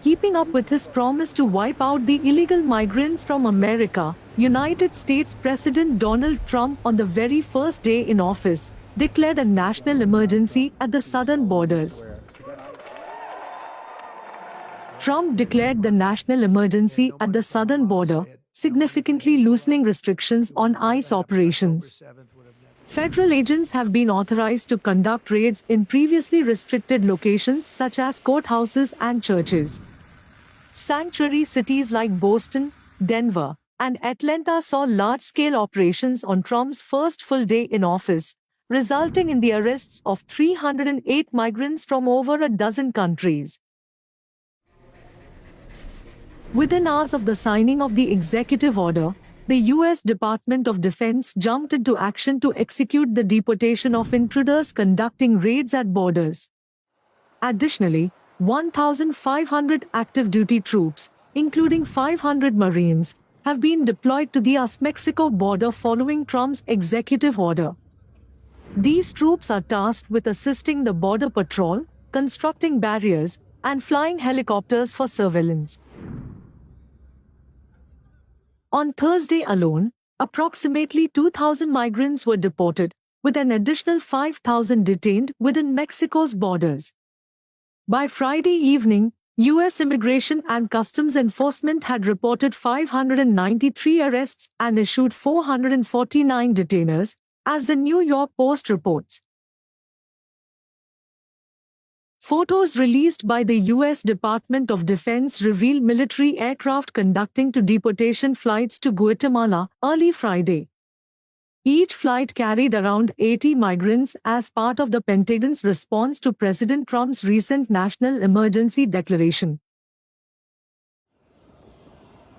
Keeping up with his promise to wipe out the illegal migrants from America, United States President Donald Trump on the very first day in office declared a national emergency at the southern borders. Trump declared the national emergency at the southern border, significantly loosening restrictions on ICE operations. Federal agents have been authorized to conduct raids in previously restricted locations such as courthouses and churches. Sanctuary cities like Boston, Denver, and Atlanta saw large-scale operations on Trump's first full day in office, resulting in the arrests of 308 migrants from over a dozen countries. Within hours of the signing of the executive order, the U.S. Department of Defense jumped into action to execute the deportation of intruders conducting raids at borders. Additionally, 1,500 active duty troops, including 500 Marines, have been deployed to the US-Mexico border following Trump's executive order. These troops are tasked with assisting the Border Patrol, constructing barriers, and flying helicopters for surveillance. On Thursday alone, approximately 2,000 migrants were deported, with an additional 5,000 detained within Mexico's borders. By Friday evening, U.S. Immigration and Customs Enforcement had reported 593 arrests and issued 449 detainers, as the New York Post reports. Photos released by the U.S. Department of Defense reveal military aircraft conducting deportation flights to Guatemala early Friday. Each flight carried around 80 migrants as part of the Pentagon's response to President Trump's recent national emergency declaration.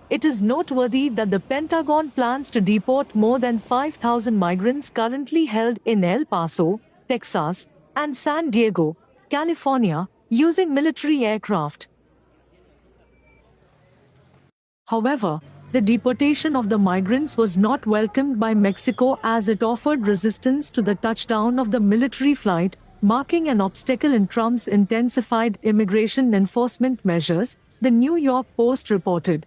It is noteworthy that the Pentagon plans to deport more than 5,000 migrants currently held in El Paso, Texas, and San Diego, California, using military aircraft. However, the deportation of the migrants was not welcomed by Mexico as it offered resistance to the touchdown of the military flight, marking an obstacle in Trump's intensified immigration enforcement measures, the New York Post reported.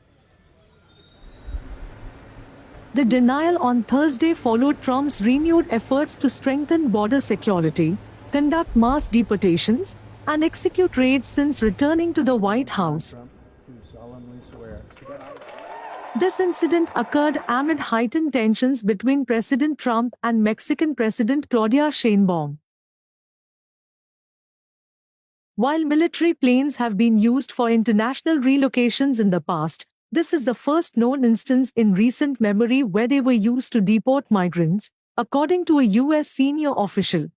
The denial on Thursday followed Trump's renewed efforts to strengthen border security, conduct mass deportations, and execute raids since returning to the White House. This incident occurred amid heightened tensions between President Trump and Mexican President Claudia Sheinbaum. While military planes have been used for international relocations in the past, this is the first known instance in recent memory where they were used to deport migrants, according to a U.S. senior official.